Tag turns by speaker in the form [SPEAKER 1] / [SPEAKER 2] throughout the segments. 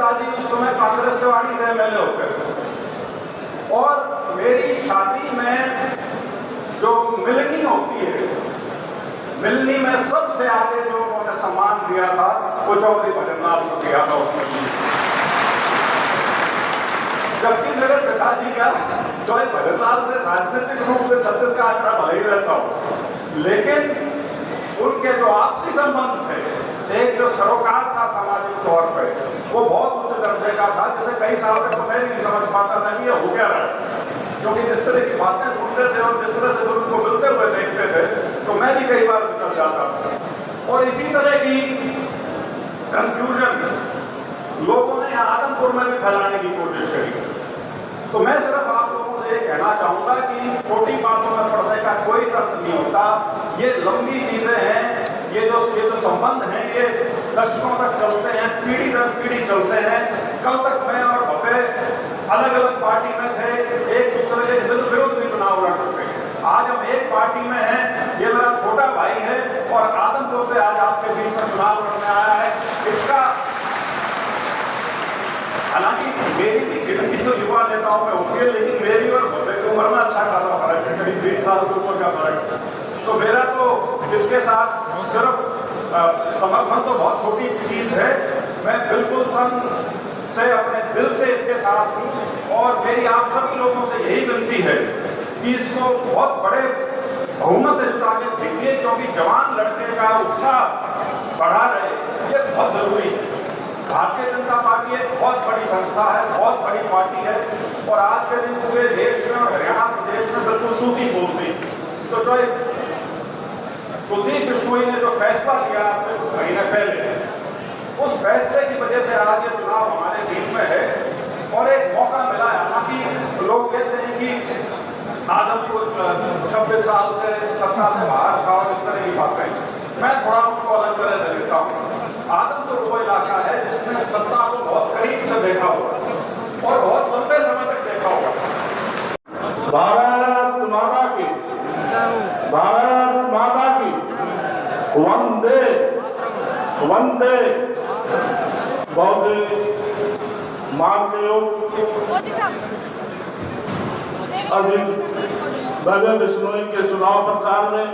[SPEAKER 1] दादी उस समय कांग्रेस के वाणी से एमएलए होते थे और मेरी शादी में जो मिलनी होती है, मिलनी में सबसे आगे जो उन्होंने सम्मान दिया था वो चौधरी भजनलाल को दिया था उसमें। जबकि मेरे पिताजी का चौधरी भजनलाल से राजनीतिक रूप से 36 का आंकड़ा भले ही रहता हो, लेकिन उनके जो आपसी संबंध थे, एक जो सरोकार था सामाजिक तौर पे, वो बहुत उच्च दर्जे का था, जिसे कई साल तक तो मैं भी नहीं समझ पाता था कि ये हो क्या रहा है, क्योंकि जिस तरह की बातें सुनते थे और जिस तरह से लोग उनको मिलते हुए देखते थे तो मैं भी कई बार विचल जाता था। और इसी तरह की कंफ्यूजन लोगों ने आदमपुर में भी फैलाने की कोशिश करी। तो मैं सिर्फ आप लोगों से ये कहना चाहूँगा कि छोटी बातों में पढ़ने का कोई तंत्र नहीं होता, ये लंबी चीज़ें हैं, ये जो संबंध हैं ये दशकों तक चलते हैं, पीढ़ी दर पीढ़ी चलते हैं। कल तक मैं और भव्य अलग अलग पार्टी में थे, एक दूसरे के विरुद्ध भी चुनाव लड़ चुके हैं। आज हम एक पार्टी में हैं, ये मेरा छोटा भाई है और आदमपुर से आज आपके बीच में चुनाव लड़ने आया है। इसका हालांकि मेरी भी गिनती तो युवा नेताओं में होती है, लेकिन मेरी और भव्य की उम्र में अच्छा खासा फर्क है, करीब 20 साल से ऊपर का फर्क है। तो मेरा तो इसके साथ सिर्फ समर्थन तो बहुत छोटी चीज़ है, मैं बिल्कुल तन से अपने दिल से इसके साथ हूँ और मेरी आप सभी लोगों से यही विनती है कि इसको बहुत बड़े बहुमत से जिता के भेजिए, क्योंकि जवान लड़के का उत्साह बढ़ा रहे, ये बहुत जरूरी है। भारतीय जनता पार्टी एक बहुत बड़ी संस्था है, बहुत बड़ी पार्टी है और आज के दिन पूरे देश में और हरियाणा प्रदेश में बिल्कुल तूती बोलती। तो जो कुलदीप बिश्नोई ने जो फैसला लिया आपसे कुछ महीने पहले, उस फैसले की वजह से आज ये चुनाव हमारे बीच में है और एक मौका मिला है। हालांकि लोग कहते हैं कि आदमपुर 26 साल से सत्ता से बाहर था और इस तरह की बातें, मैं थोड़ा उनको अलग तरह से लिखता हूँ। आदमपुर वो इलाका है जिसने सत्ता को बहुत करीब से देखा होगा और बहुत लंबे समय तक देखा होगा।
[SPEAKER 2] भारत माता की, भारत माता की, वंदे वंदे। बहुत मान के योग अभी भव्य बिश्नोई के चुनाव प्रचार में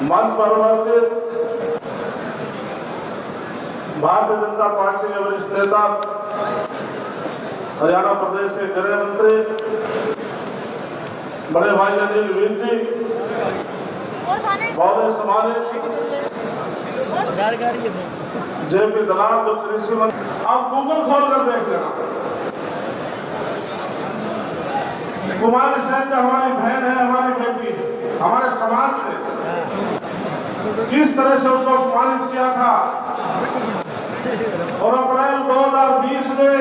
[SPEAKER 2] मंच पर उपस्थित भारतीय जनता पार्टी के वरिष्ठ नेता हरियाणा प्रदेश के गृह मंत्री बड़े भाई अनिल विज जी, बहुत सम्मानित जेपी दलाल जो कृषि मंत्री, आप गूगल खोल कर देख लेना, कुमारी सेन जो हमारी बहन है, हमारी बेटी है, हमारे समाज से किस तरह से उसको अपमानित किया था। और अप्रैल 2020 में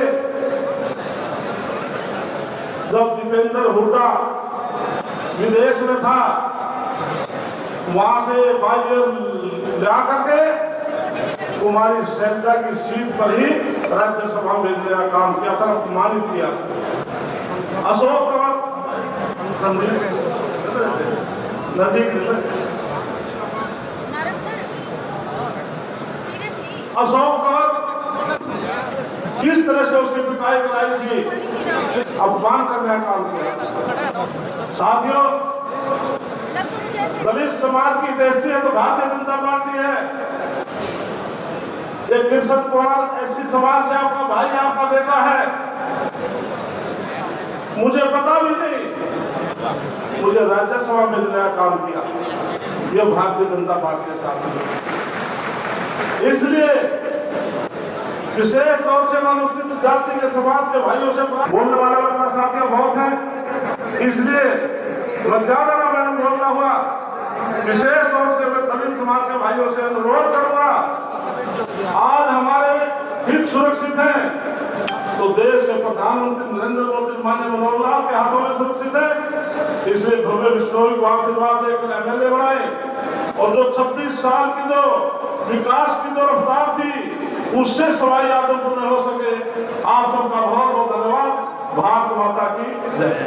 [SPEAKER 2] जब दीपेंद्र हुड्डा विदेश में था, वहां से बाइजर ला करके कुमारी सेंटा की सीट पर ही राज्यसभा में भेजने का काम किया था, अपमानित किया। अशोक कवर नदी अशोक कवर किस तरह से उसकी पिटाई कराई थी, अपमान करने का काम किया। साथियों, दलित समाज की हैसियत तो भारतीय जनता पार्टी है। ये कृष्ण कुमार एससी समाज से आपका भाई, आपका बेटा है, मुझे पता भी नहीं, मुझे राज्यसभा में भेजने का काम किया। ये भारतीय जनता पार्टी के साथ, इसलिए विशेष तौर से अनुसूचित जाति के समाज के भाइयों से बोलने वाला लगता साथियों बहुत है, इसलिए मैं ज्यादा ना मैं बोलता हुआ विशेष तौर से मैं दलित समाज के भाइयों से अनुरोध करूंगा, आज हमारे हित सुरक्षित हैं तो देश के प्रधानमंत्री नरेंद्र मोदी माननीय मनोहर लाल के हाथों में सुरक्षित है। इसलिए भव्य बिश्नोई को आशीर्वाद देकर एमएलए बनाए और जो 26 साल की जो विकास की जो रफ्तार थी उससे सवाई आदमपुर में हो सके। आप सबका बहुत बहुत धन्यवाद। भारत माता की जय।